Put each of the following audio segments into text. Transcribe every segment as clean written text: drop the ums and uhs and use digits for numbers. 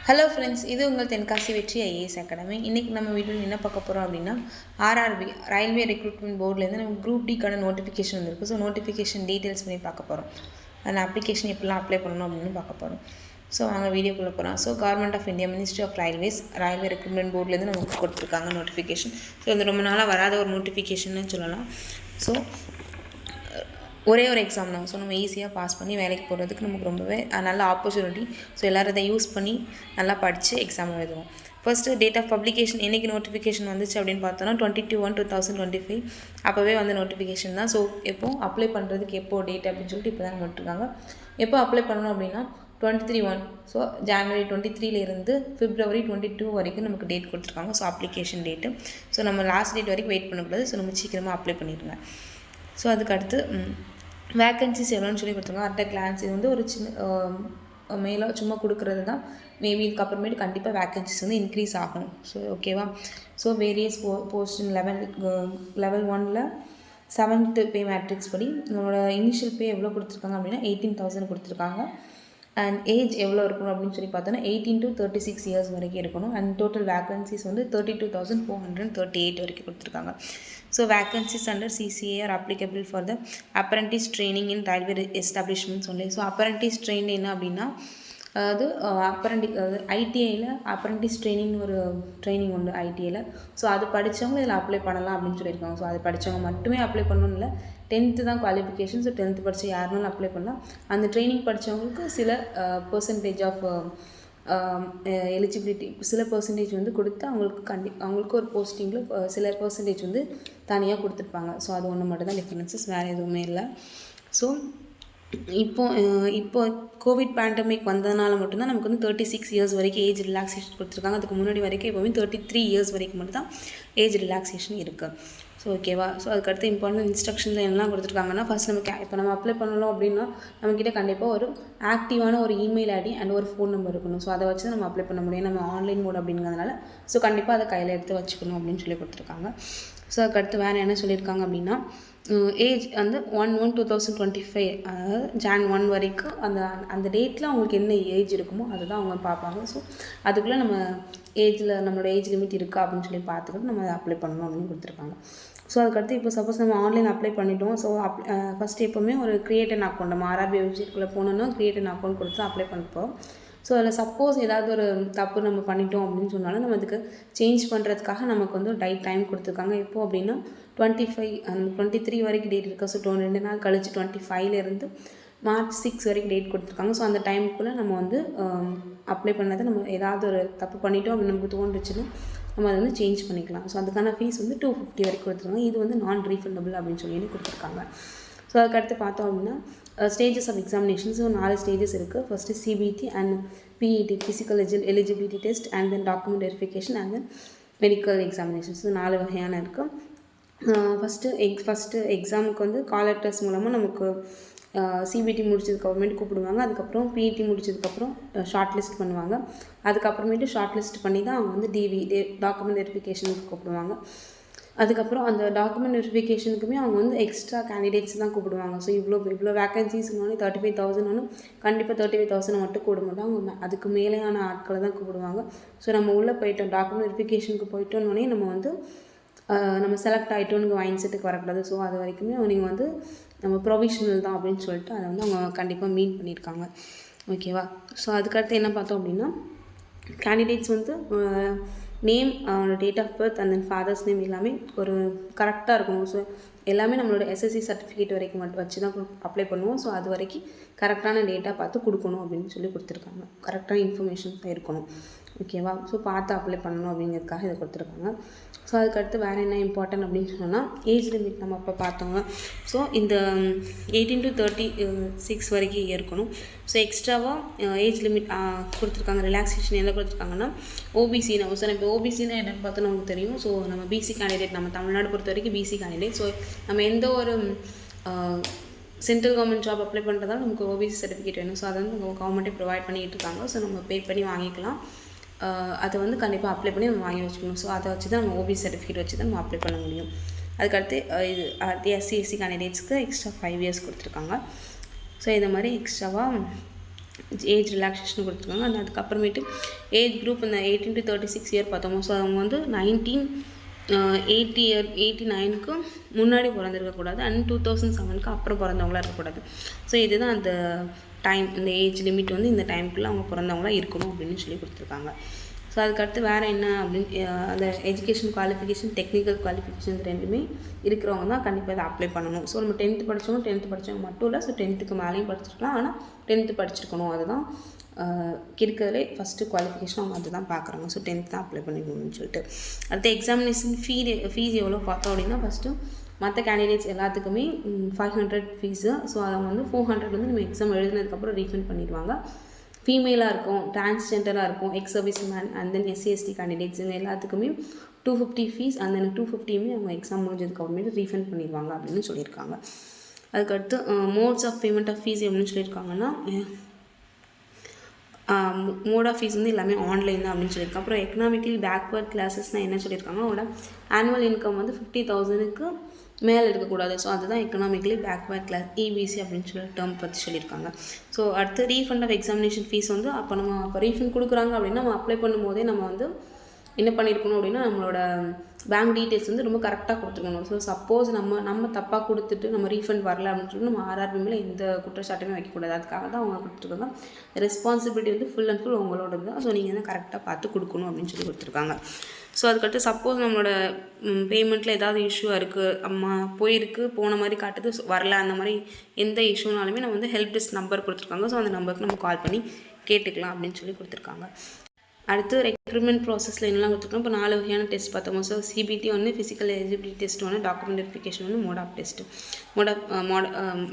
Hello friends, இது உங்கள் தென்காசி வெற்றி ஐஏஎஸ் அகாடமி. இன்றைக்கி நம்ம வீட்டில் என்ன பார்க்க போகிறோம் அப்படின்னா, ஆர்ஆர்பி ரயில்வே ரெக்ரூட்மெண்ட் போர்ட்லேருந்து நம்ம குரூப் டிக்கான நோட்டிஃபிகேஷன் வந்திருக்கு. ஸோ நோட்டிஃபிகேஷன் டீட்டெயில்ஸ் பண்ணி பார்க்க போகிறோம். அந்த அப்ளிகேஷன் எப்படிலாம் அப்ளை பண்ணணும் அப்படின்னு பார்க்க போகிறோம். ஸோ அவங்க வீடியோக்குள்ளே போகிறோம். So government of India ministry of railways railway recruitment போர்ட்லேருந்து நமக்கு கொடுத்துருக்காங்க நோட்டிஃபிகேஷன். ஸோ இது ரொம்ப நாளாக வராத ஒரு நோட்டிஃபிகேஷன்னு சொல்லலாம். ஸோ ஒரே ஒரு எக்ஸாம் தான். ஸோ நம்ம ஈஸியாக பாஸ் பண்ணி வேலைக்கு போகிறதுக்கு நமக்கு ரொம்பவே நல்ல ஆப்பர்ச்சுனிட்டி. ஸோ எல்லோரும் இதை யூஸ் பண்ணி நல்லா படித்து எக்ஸாம் எழுதுவோம். ஃபர்ஸ்ட்டு டேட் ஆஃப் பப்ளிகேஷன் என்றைக்கு நோட்டிஃபிகேஷன் வந்துச்சு அப்படின்னு பார்த்தோன்னா 22/1/2025 அப்போவே வந்து நோட்டிஃபிகேஷன் தான். ஸோ எப்போ அப்ளை பண்ணுறதுக்கு எப்போ டேட் அப்படின்னு சொல்லிட்டு இப்போ தான் போட்டிருக்காங்க. எப்போ அப்ளை பண்ணணும் அப்படின்னா 23/1. ஸோ ஜனவரி 23 February 22 வரைக்கும் நமக்கு டேட் கொடுத்துருக்காங்க. So application date. ஸோ நம்ம லாஸ்ட் டேட் வரைக்கும் வெயிட் பண்ணக்கூடாது. ஸோ நம்ம சீக்கிரமாக அப்ளை பண்ணிடுங்க. ஸோ அதுக்கடுத்து வேக்கன்சிஸ் எவ்வளோன்னு சொல்லி கொடுத்துருக்காங்க. அட் அ கிளான்ஸ் இது வந்து ஒரு சின்ன மேலே சும்மா கொடுக்குறது தான். மேபி இதுக்கப்புறமேட்டு கண்டிப்பாக வேக்கன்சிஸ் வந்து இன்க்ரீஸ் ஆகும். ஸோ ஓகேவா. ஸோ வேரியஸ் போஸ்ட் லெவல் 1ல் 7th பே மேட்ரிக்ஸ் படி நம்மளோட இனிஷியல் பே எவ்வளோ கொடுத்துருக்காங்க அப்படின்னா 18,000 கொடுத்துருக்காங்க. அண்ட் ஏஜ் எவ்வளோ இருக்கணும் அப்படின்னு சொல்லி பார்த்தோன்னா 18 to 36 இயர்ஸ் வரைக்கும் இருக்கணும். அண்ட் டோட்டல் வேக்கன்சிஸ் வந்து 32,438 வரைக்கும் கொடுத்துருக்காங்க. So vacancies under CCA are applicable for the apprentice training in railway establishments only. So apprentice train என்ன அப்படின்னா, அதாவது ஐடிஐயில் அப்ரண்டிஸ் ட்ரைனிங் ஒரு ட்ரைனிங் உண்டு ஐடிஐயில். ஸோ அது படித்தவங்க இதில் அப்ளை பண்ணலாம் அப்படின்னு சொல்லியிருக்காங்க. ஸோ அது படித்தவங்க மட்டுமே அப்ளை பண்ணணும் இல்லை, 10th தான் குவாலிஃபிகேஷன். ஸோ 10th படித்த யாருனாலும் அப்ளை பண்ணலாம். அந்த ட்ரைனிங் படித்தவங்களுக்கு சில பர்சன்டேஜ் ஆஃப் எலிஜிபிலிட்டி, சில பர்சன்டேஜ் வந்து கொடுத்து அவங்களுக்கு ஒரு போஸ்டிங்கில் சில பர்சன்டேஜ் வந்து தனியாக கொடுத்துருப்பாங்க. ஸோ அது ஒன்று மட்டும் தான் டிஃப்ரென்சஸ், வேறு எதுவுமே இல்லை. ஸோ இப்போ கோவிட் பேண்டமிக் வந்ததுனால மட்டும்தான் நமக்கு வந்து 36 இயர்ஸ் வரைக்கும் ஏஜ் ரிலாக்ஸேஷன் கொடுத்துருக்காங்க. அதுக்கு முன்னாடி வரைக்கும் எப்போவுமே 33 இயர்ஸ் வரைக்கும் மட்டும் தான் ஏஜ் ரிலாக்ஸேஷன் இருக்குது. ஸோ ஓகேவா. ஸோ அதுக்கடுத்து இம்பார்ட்டன்ட் இன்ஸ்ட்ரக்ஷன்ஸ் என்னெல்லாம் கொடுத்துருக்காங்கன்னா, ஃபஸ்ட் இப்போ நம்ம அப்ளை பண்ணணும் அப்படின்னா நம்மக்கிட்ட கண்டிப்பாக ஒரு ஆக்டிவான ஒரு இமெயில் ஐடி அண்ட் ஒரு ஃபோன் நம்பர் இருக்கணும். ஸோ அதை வச்சு நம்ம அப்ளை பண்ண முடியும். நம்ம ஆன்லைன் மோட் அப்படிங்கிறதுனால ஸோ கண்டிப்பாக அதை கையில் எடுத்து வச்சுக்கணும் அப்படின்னு சொல்லி கொடுத்துருக்காங்க. ஸோ அதுக்கடுத்து வேறு என்ன சொல்லியிருக்காங்க அப்படின்னா, ஏஜ் வந்து 1/1/2025 அதாவது Jan 1 வரைக்கும் அந்த டேட்டில் அவங்களுக்கு என்ன ஏஜ் இருக்குமோ அதுதான் அவங்க பார்ப்பாங்க. ஸோ அதுக்குள்ளே நம்ம நம்மளோட ஏஜ் லிமிட் இருக்கா அப்படின்னு சொல்லி பார்த்துக்கிட்டு நம்ம அதை அப்ளை பண்ணணும் அப்படின்னு கொடுத்துருக்காங்க. ஸோ அதுக்கடுத்து இப்போ சப்போஸ் நம்ம ஆன்லைன் அப்ளை பண்ணிட்டோம். ஸோ ஃபஸ்ட்டு எப்போவுமே ஒரு கிரியேட் அன் அக்கௌண்ட், நம்ம ஆர்ஆர்பி வெப்சைட்குள்ளே போனோன்னா கிரியேட் அன் அக்கௌண்ட் கொடுத்து அப்ளை பண்ணிப்போம். ஸோ அதில் சப்போஸ் ஏதாவது ஒரு தப்பு நம்ம பண்ணிட்டோம் அப்படின்னு சொன்னாலும் நம்ம அதுக்கு சேஞ்ச் பண்ணுறதுக்காக நமக்கு வந்து ஒரு டைம் கொடுத்துருக்காங்க. எப்போது அப்படின்னா 23 வரைக்கும் டேட் இருக்குது. ஸோ 2 நாள் கழிச்சு 25லேருந்து March 6 வரைக்கும் டேட் கொடுத்துருக்காங்க. ஸோ அந்த டைமுக்குள்ளே நம்ம வந்து அப்ளை பண்ணதை நம்ம ஏதாவது ஒரு தப்பு பண்ணிட்டோம் அப்படின்னு நமக்கு தோன்றுச்சுன்னா நம்ம அதை வந்து சேஞ்ச் பண்ணிக்கலாம். ஸோ அதுக்கான ஃபீஸ் வந்து 250 வரைக்கும் கொடுத்துருக்காங்க. இது வந்து நான் ரீஃபண்டபிள் அப்படின்னு சொல்லி கொடுத்துருக்காங்க. ஸோ அதுக்கடுத்து பார்த்தோம் அப்படின்னா stages of examination. So 4 stages இருக்குது. First CBT and PET physical eligibility test and then document verification and then medical examinations. 4 வகையான இருக்குது. ஃபஸ்ட்டு எக்ஸாமுக்கு வந்து கால் லெட்டர்ஸ் மூலமாக நமக்கு சிபிடி முடிச்சதுக்கப்புறமேட்டு கூப்பிடுவாங்க. அதுக்கப்புறம் பிஇடி முடிச்சதுக்கப்புறம் ஷார்ட் லிஸ்ட் பண்ணுவாங்க. அதுக்கப்புறமேட்டு ஷார்ட் லிஸ்ட் பண்ணி தான் அவங்க வந்து டாக்குமெண்ட் வெரிஃபிகேஷனுக்கு கூப்பிடுவாங்க. அதுக்கப்புறம் அந்த டாக்குமெண்ட் வெரிஃபிகேஷனுக்குமே அவங்க வந்து எக்ஸ்ட்ரா கேண்டிடேட்ஸ் தான் கூப்பிடுவாங்க. ஸோ இவ்வளோ வேக்கன்சிஸ்னாலும் 35,000 கண்டிப்பாக 35,000 மட்டும் கூப்பிட மாட்டாங்க. அவங்க அதுக்கு மேலேயான ஆட்களை தான் கூப்பிடுவாங்க. ஸோ நம்ம உள்ளே போயிட்டோம், டாக்குமெண்ட் வெரிஃபிகேஷனுக்கு போயிட்டோன்னே நம்ம வந்து நம்ம செலக்ட் ஆகிட்டோன்னு மைண்ட் செட்டுக்கு வரக்கூடாது. ஸோ அது வரைக்குமே நீங்கள் வந்து நம்ம ப்ரொவிஷனல் தான் அப்படின்னு சொல்லிட்டு அதை வந்து அவங்க கண்டிப்பாக மீன் பண்ணியிருக்காங்க. ஓகேவா. ஸோ அதுக்கடுத்து என்ன பார்த்தோம் அப்படின்னா, கேண்டிடேட்ஸ் வந்து name, date of birth and then father's name எல்லாமே ஒரு கரெக்டாக இருக்கணும். ஸோ எல்லாமே நம்மளோட எஸ்எஸ்சி சர்டிஃபிகேட் வரைக்கும் மட்டும் வச்சு தான் அப்ளை பண்ணுவோம். ஸோ அது வரைக்கும் கரெக்டான டேட்டா பார்த்து கொடுக்கணும் அப்படின்னு சொல்லி கொடுத்துருக்காங்க. கரெக்டான இன்ஃபர்மேஷன்ஸ் தான் இருக்கணும். ஓகேவா. ஸோ பார்த்து அப்ளை பண்ணணும் அப்படிங்கிறதுக்காக இதை கொடுத்துருக்காங்க. ஸோ அதுக்கடுத்து வேறு என்ன இம்பார்ட்டன்ட் அப்படின்னு சொன்னால் ஏஜ் லிமிட் நம்ம அப்போ பார்த்தோங்க. ஸோ இந்த 18 to 36 வரைக்கும் இருக்கணும். ஸோ எக்ஸ்ட்ராவாக ஏஜ் லிமிட் கொடுத்துருக்காங்க. ரிலாக்ஸேஷன் என்ன கொடுத்துருக்காங்கன்னா ஓபிசி. நம்ம சார் இப்போ ஓபிசின்னா என்னென்னு பார்த்தோன்னா நமக்கு தெரியும். ஸோ நம்ம பிசி கேண்டிடேட், நம்ம தமிழ்நாடு பொறுத்த வரைக்கும் பிசி கேண்டிடேட். ஸோ நம்ம எந்த ஒரு சென்ட்ரல் கவர்மெண்ட் ஜாப் அப்ளை பண்ணுறதால நமக்கு ஓபிசி சர்டிஃபிகேட் வேணும். ஸோ அதை வந்து கவர்மெண்ட்டே ப்ரொவைட் பண்ணிகிட்டு இருக்காங்க. ஸோ நம்ம பே பண்ணி வாங்கிக்கலாம். அதை வந்து கண்டிப்பாக அப்ளை பண்ணி நம்ம வாங்கி வச்சுக்கணும். ஸோ அதை வச்சு தான் நம்ம ஓபிசி சர்டிஃபிகேட் வச்சு தான் நம்ம அப்ளை பண்ண முடியும். அதுக்கடுத்து எஸ்சி கேண்டிடேட்ஸ்க்கு எக்ஸ்ட்ரா 5 இயர்ஸ் கொடுத்துருக்காங்க. ஸோ இதை மாதிரி எக்ஸ்ட்ராவாக ஏஜ் ரிலாக்ஸேஷன் கொடுத்துருக்காங்க. அந்த அதுக்கப்புறமேட்டு ஏஜ் குரூப் இந்த 18 to 36 இயர் பார்த்தோமோ, ஸோ அவங்க வந்து 1989க்கு முன்னாடி பிறந்திருக்கக்கூடாது அண்ட் 2007க்கு அப்புறம் பிறந்தவங்களாக இருக்கக்கூடாது. ஸோ இதுதான் அந்த டைம், இந்த ஏஜ் லிமிட் வந்து இந்த டைமுக்குள்ளே அவங்க பிறந்தவங்களாக இருக்கணும் அப்படின்னு சொல்லி கொடுத்துருக்காங்க. ஸோ அதுக்கடுத்து வேறு என்ன அப்படின்னு அந்த எஜுகேஷன் குவாலிஃபிகேஷன், டெக்னிக்கல் குவாலிஃபிகேஷன் ரெண்டுமே இருக்கிறவங்க தான் கண்டிப்பாக இதை அப்ளை பண்ணணும். ஸோ நம்ம 10th படித்தவங்க மட்டும் இல்லை, ஸோ 10th மேலேயும் படிச்சிருக்கலாம், ஆனால் 10th படிச்சிருக்கணும். அதுதான் இருக்கிறதுலே ஃபஸ்ட்டு குவாலிஃபிகேஷன் அவங்க அதுதான் பார்க்குறாங்க. ஸோ 10th தான் அப்ளை பண்ணிக்கணும்னு சொல்லிட்டு. அடுத்த எக்ஸாமினேஷன் ஃபீஸ் எவ்வளோ பார்த்தோம் அப்படின்னா, ஃபஸ்ட்டு மற்ற கேண்டிடேட்ஸ் எல்லாத்துக்குமே 500 ஃபீஸு. ஸோ அதை வந்து 400 வந்து நம்ம எக்ஸாம் எழுதினதுக்கப்புறம் ரீஃபண்ட் பண்ணிடுவாங்க. ஃபீமேலாக இருக்கும், டிரான்ஸ்ஜெண்டராக இருக்கும், ex service man and then SC/ST கேண்டிடேட்ஸுங்க எல்லாத்துக்குமே 250 ஃபீஸ். அந்த 250யுமே அவங்க எக்ஸாம் முடிஞ்சதுக்கப்புறமேட்டு ரீஃபண்ட் பண்ணிடுவாங்க அப்படின்னு சொல்லியிருக்காங்க. அதுக்கடுத்து modes of payment of fees எப்படின்னு சொல்லியிருக்காங்கன்னா, மோட் ஆஃப் ஃபீஸ் வந்து எல்லாமே ஆன்லைன் தான் அப்படின்னு சொல்லியிருக்காங்க. அப்புறம் எக்கனாமிக்கலி பேக்வர்ட் கிளாஸஸ்னால் என்ன சொல்லியிருக்காங்க, அவங்களோட ஆனுவல் இன்கம் வந்து 50,000க்கு மேலே இருக்கக்கூடாது. ஸோ அதுதான் எக்கனாமிக்கலி பேக்வர்ட் கிளாஸ், EBC அப்படின்னு சொல்லி டேர்ம் பற்றி சொல்லியிருக்காங்க. ஸோ அடுத்து ரீஃபண்ட் ஆஃப் எக்ஸாமினேஷன் ஃபீஸ் வந்து அப்போ ரீஃபண்ட் கொடுக்குறாங்க அப்படின்னா நம்ம அப்ளை பண்ணும்போதே நம்ம வந்து என்ன பண்ணியிருக்கணும் அப்படின்னா, நம்மளோட பேங்க் டீட்டெயில்ஸ் வந்து ரொம்ப கரெக்டாக கொடுத்துருக்கணும். ஸோ சப்போஸ் நம்ம தப்பாக கொடுத்துட்டு நம்ம ரீஃபண்ட் வரல அப்படின்னு சொல்லி நம்ம RRB மேலே எந்த குற்றச்சாட்டுமே வைக்கக்கூடாது. அதுக்காக தான் அவங்க கொடுத்துருக்காங்க. ரெஸ்பான்சிபிலிட்டி வந்து ஃபுல் அண்ட் ஃபுல் உங்களோட தான். ஸோ நீங்கள் தான் கரெக்டாக பார்த்து கொடுக்கணும் அப்படின்னு சொல்லி கொடுத்துருக்காங்க. ஸோ அதுக்கடுத்து சப்போஸ் நம்மளோட பேமெண்ட்டில் ஏதாவது இஷ்யூ இருக்குது, போன மாதிரி காட்டுது, வரல, அந்த மாதிரி எந்த இஷ்யூனாலுமே நம்ம வந்து ஹெல்ப் டெஸ்க் நம்பர் கொடுத்துருக்காங்க. ஸோ அந்த நம்பருக்கு நம்ம கால் பண்ணி கேட்டுக்கலாம் அப்படின்னு சொல்லி கொடுத்துருக்காங்க. அடுத்து ரெக்ரூட்மெண்ட் ப்ராசஸில் என்னெல்லாம் கொடுத்துருக்கோம். இப்போ 4 வகையான டெஸ்ட் பார்த்தோம். ஸோ CBT ஒன்று, ஃபிசிக்கல் எலிஜிபிலிட்டி டெஸ்ட் ஒன்று, டாக்குமெண்ட் வெரிஃபிகேஷன் ஒன்று, mode of test,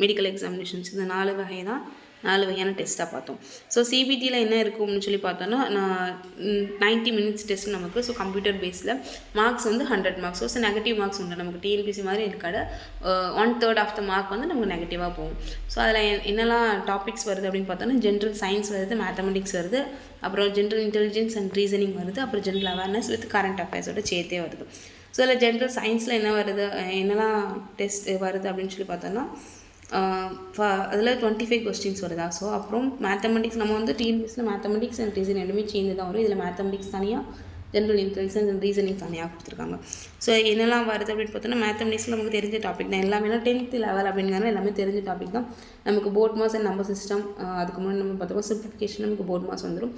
medical examinations. இந்த 4 வகையான டெஸ்ட்டாக பார்த்தோம். ஸோ CBTயில் என்ன இருக்கும் அப்படின்னு சொல்லி பார்த்தோன்னா, 90 மினிட்ஸ் டெஸ்ட் நமக்கு. ஸோ கம்ப்யூட்டர் பேஸில் மார்க்ஸ் வந்து 100 மார்க்ஸ். ஸோ நெகட்டிவ் மார்க்ஸ் உண்டு. நமக்கு TNPC மாதிரி இருக்காது. 1/3 ஆஃப் த மார்க் வந்து நமக்கு நெகட்டிவாக போகும். ஸோ அதில் என்னெல்லாம் டாபிக்ஸ் வருது அப்படின்னு பார்த்தோன்னா, ஜென்ரல் சயின்ஸ் வருது, மேத்தமெட்டிக்ஸ் வருது, அப்புறம் ஜென்ரல் இன்டெலிஜென்ஸ் அண்ட் ரீசனிங் வருது, அப்புறம் ஜென்ரல் அவேர்னஸ் வித் கரண்ட் அஃபேர்ஸோட சேர்த்தே வருது. ஸோ அதில் ஜென்ரல் சயின்ஸில் என்ன வருது, என்னெல்லாம் டெஸ்ட் வருது அப்படின்னு சொல்லி பார்த்தோன்னா, அதில் 25 கொஸ்டின்ஸ் வருதா. ஸோ அப்புறம் மேத்தமெட்டிக்ஸ் நம்ம வந்து TNPSசியில் மேத்தமெட்டிக்ஸ் அண்ட் ரீசன் ரெண்டுமே சேர்ந்து தான் வரும். இதில் மேத்தமெட்டிக்ஸ் தனியாக, ஜென்ரல் இன்டெலிஜென்ஸ் அண்ட் ரீசனிங் தனியாக கொடுத்துருக்காங்க. ஸோ என்னெல்லாம் வருது அப்படின்னு பார்த்தோன்னா, மேத்தமெட்டிக்ஸில் நமக்கு தெரிஞ்ச டாபிக் தான் எல்லாமே. 10th லெவல் அப்படிங்கிறத எல்லாமே தெரிஞ்ச டாபிக் தான். நமக்கு BODMAS and number system, அதுக்கு முன்னாடி நம்ம பார்த்தோம் சிம்பிளிஃபிகேஷன், நமக்கு போர்ட் மாஸ் வந்துடும்.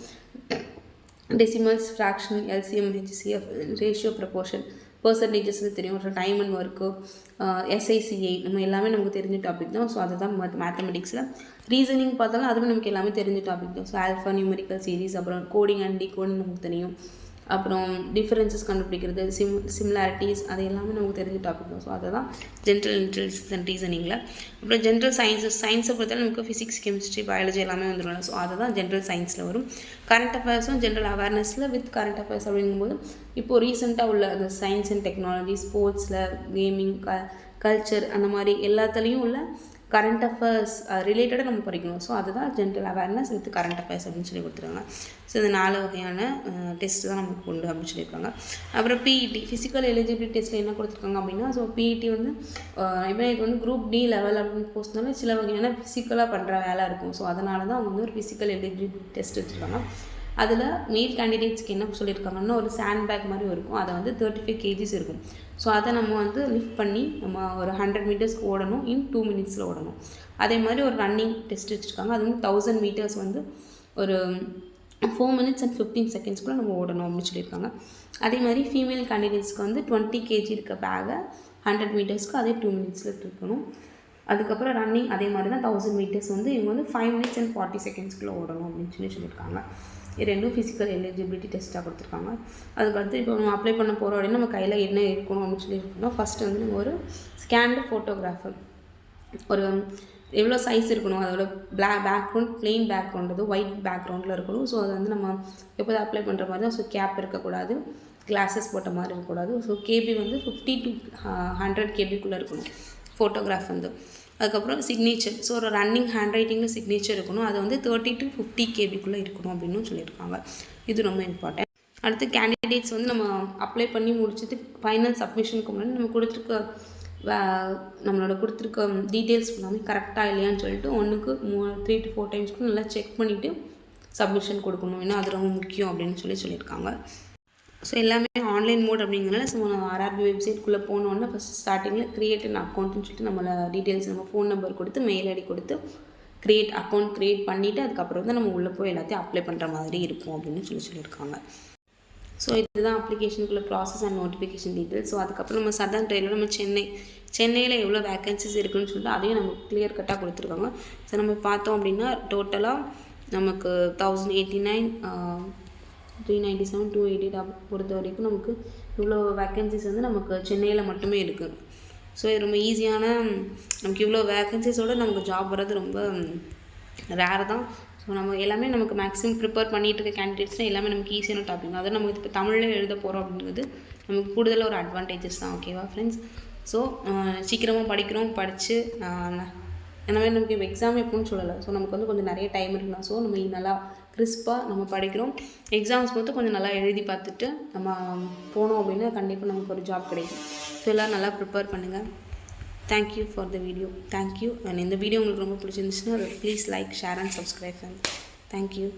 Decimals, fraction, LCM, HCF, ratio, proportion, percentages தெரியும், அப்புறம் டைம் அண்ட் ஒர்க்கு, SICA, நம்ம எல்லாமே நமக்கு தெரிஞ்ச டாபிக் தான். ஸோ அதுதான் மேத்தமெட்டிக்ஸில். ரீசனிங் பார்த்தாலும் அதுவும் நமக்கு எல்லாமே தெரிஞ்ச டாபிக் தான். ஸோ ஆல்ஃபா நியூமெரிக்கல் சீரீஸ், அப்புறம் கோடிங் அண்ட் டிகோடிங் நமக்கு தெரியும். அப்புறம் டிஃபரன்சஸ் கண்டுபிடிக்கிறது, சிமிலாரிட்டிஸ், அது எல்லாமே நமக்கு தெரிஞ்ச டாபிக் தான். ஸோ அதை தான் ஜென்ரல் இன்டெலிஜென்ஸ் அண்ட் ரீசனிங்கில். அப்புறம் ஜென்ரல் சயின்ஸை பொறுத்தாலும் நமக்கு ஃபிசிக்ஸ், கெமிஸ்ட்ரி, பயாலஜி எல்லாமே வந்துடும். ஸோ அதை தான் ஜென்ரல் சயின்ஸில் வரும். கரண்ட் அஃபேர்ஸும் ஜென்ரல் அவேர்னஸில் வித் கரண்ட் அஃபேர்ஸ் அப்படிங்கும்போது இப்போது ரீசெண்டாக உள்ள அந்த சயின்ஸ் அண்ட் டெக்னாலஜி, ஸ்போர்ட்ஸில், கேமிங், கல்ச்சர், அந்த மாதிரி எல்லாத்துலேயும் உள்ள கரண்ட் அஃபேர்ஸ் ரிலேட்டடாக நம்ம படிக்கணும். ஸோ அதுதான் general awareness with current affairs அப்படின்னு சொல்லி கொடுத்துருக்காங்க. ஸோ இந்த 4 வகையான டெஸ்ட்டு தான் நமக்கு உண்டு அப்படின்னு சொல்லியிருக்காங்க. அப்புறம் PET, ஃபிசிக்கல் எலிஜிபிலிட்டி டெஸ்ட்டில் என்ன கொடுத்துருக்காங்க அப்படின்னா, ஸோ PET வந்து இப்போ இது வந்து குரூப் D லெவல் அப்படின்னு போஸ்ட்னால சில வகையான ஃபிசிக்கலாக பண்ணுற வேலை இருக்கும். ஸோ அதனால தான் அவங்க வந்து ஒரு ஃபிசிக்கல் எலிஜிபிலிட்டி டெஸ்ட் வச்சுருக்காங்க. அதில் மேல் கேண்டிடேட்ஸ்க்கு என்ன சொல்லியிருக்காங்கன்னா, ஒரு சாண்ட் பேக் மாதிரி இருக்கும், அதை வந்து 35 kgs இருக்கும். ஸோ அதை நம்ம வந்து லிஃப்ட் பண்ணி நம்ம ஒரு 100 மீட்டர்ஸ்க்கு ஓடணும், இன் 2 மினிட்ஸில் ஓடணும். அதே மாதிரி ஒரு ரன்னிங் டெஸ்ட் வச்சுருக்காங்க. அது வந்து 1000 மீட்டர்ஸ் வந்து ஒரு 4 minutes and 15 secondsக்குள்ளே நம்ம ஓடணும் அப்படின்னு சொல்லியிருக்காங்க. அதே மாதிரி ஃபீமேல் கேண்டிடேட்ஸ்க்கு வந்து 20 kg இருக்க பேகை 100 மீட்டர்ஸ்க்கு அதே 2 மினிட்ஸில் இருக்கணும். அதுக்கப்புறம் ரன்னிங் அதே மாதிரி தான் 1000 மீட்டர்ஸ் வந்து இவங்க வந்து 5 minutes and 40 secondsக்குள்ளே ஓடணும் அப்படின்னு சொல்லியிருக்காங்க. இது ரெண்டும் ஃபிசிக்கல் எலிஜிபிலிட்டி டெஸ்ட்டாக கொடுத்துருக்காங்க. அதுக்கடுத்து இப்போ நம்ம அப்ளை பண்ண போகிறோம் அப்படின்னா நம்ம கையில் என்ன இருக்கணும் அப்படின்னு சொல்லியிருக்கோம்னா, ஃபஸ்ட்டு வந்து நம்ம ஒரு ஸ்கேன்டு ஃபோட்டோகிராஃபர், ஒரு எவ்வளோ சைஸ் இருக்கணும், அதோட பேக்ரவுண்ட் பிளெயின் பேக்ரவுண்ட், அது ஒயிட் பேக்ரவுண்டில் இருக்கணும். ஸோ அதை வந்து நம்ம எப்போது அப்ளை பண்ணுற மாதிரி தான். ஸோ கேப் இருக்கக்கூடாது, கிளாஸஸ் போட்ட மாதிரி இருக்கக்கூடாது. ஸோ KB வந்து 50 to 100 kbக்குள்ளே இருக்கணும் ஃபோட்டோகிராஃப் வந்து. அதுக்கப்புறம் சிக்னேச்சர், ஸோ ஒரு ரன்னிங் ஹேண்ட் ரைட்டிங்கில் சிக்னேச்சர் இருக்கணும், அது வந்து 30 to 50 kbக்குள்ளே இருக்கணும் அப்படின்னு சொல்லியிருக்காங்க. இது ரொம்ப இம்பார்ட்டன்ட். அடுத்து கேண்டிடேட்ஸ் வந்து நம்ம அப்ளை பண்ணி முடிச்சது ஃபைனல் சப்மிஷனுக்கு முன்னாடி நம்ம கொடுத்துருக்க நம்மளோட கொடுத்துருக்க டீட்டெயில்ஸ் எல்லாமே கரெக்டாக இல்லையான்னு சொல்லிட்டு 1க்கு 3 to 4 டைம்ஸ்க்கு நல்லா செக் பண்ணிவிட்டு சப்மிஷன் கொடுக்கணும். ஏன்னா அது ரொம்ப முக்கியம் அப்படின்னு சொல்லியிருக்காங்க. ஸோ எல்லாமே ஆன்லைன் மோட் அப்படிங்கிறனால நம்ம ஆர்ஆர்பி வெப்சைட்குள்ளே போனோன்னா ஃபஸ்ட் ஸ்டார்டிங்கில் க்ரியேட் அன் அக்கௌண்ட்டுன்னு சொல்லிட்டு நம்மளை டீட்டெயில்ஸ் நம்ம ஃபோன் நம்பர் கொடுத்து மெயில் ஐடி கொடுத்து அக்கௌண்ட் க்ரியேட் பண்ணிவிட்டு அதுக்கப்புறம் நம்ம உள்ளே போய் எல்லாத்தையும் அப்ளை பண்ணுற மாதிரி இருக்கும் அப்படின்னு சொல்லியிருக்காங்க. ஸோ இதுதான் அப்ளிகேஷனுக்குள்ள process and notification details. So அதுக்கப்புறம் நம்ம சதர்ன் ரயில்வே நம்ம சென்னையில் எவ்வளோ வேக்கன்சிஸ் இருக்குதுன்னு சொல்லிட்டு அதையும் நம்ம கிளியர் கட்டாக கொடுத்துருக்காங்க. ஸோ நம்ம பார்த்தோம் அப்படின்னா டோட்டலாக நமக்கு 1089 397 288 பொறுத்த வரைக்கும் நமக்கு இவ்வளோ வேக்கன்சிஸ் நமக்கு சென்னையில் மட்டுமே இருக்குது. ஸோ இது ரொம்ப ஈஸியான, நமக்கு இவ்வளோ வேக்கன்சிஸோடு நமக்கு ஜாப் வர்றது ரொம்ப ரேர் தான். ஸோ நம்ம எல்லாமே நமக்கு மேக்ஸிமம் ப்ரிப்பேர் பண்ணிகிட்டு இருக்க கேண்டிடேட்ஸ்னால் எல்லாமே நமக்கு ஈஸியான டாபிக். அதை நமக்கு இப்போ தமிழில் எழுத போகிறோம் அப்படிங்கிறது நமக்கு கூடுதலாக ஒரு அட்வான்டேஜஸ் தான். ஓகேவா ஃப்ரெண்ட்ஸ்? ஸோ சீக்கிரமாக படித்து இந்த மாதிரி நமக்கு இப்போ எக்ஸாம் எப்போன்னு சொல்லலை. ஸோ நமக்கு கொஞ்சம் நிறைய டைம் இருக்கலாம். ஸோ நம்ம நல்லா கிறிஸ்பாக நம்ம படிக்கிறோம். எக்ஸாம்ஸ் கொஞ்சம் நல்லா எழுதி பார்த்துட்டு நம்ம போனோம் அப்படின்னா கண்டிப்பாக நமக்கு ஒரு ஜாப் கிடைக்கும். ஸோ எல்லோரும் நல்லா ப்ரிப்பேர் பண்ணுங்கள். Thank you for the video. Thank you. And இந்த வீடியோ உங்களுக்கு ரொம்ப பிடிச்சிருந்துச்சுன்னா please like, share and subscribe. Thank you.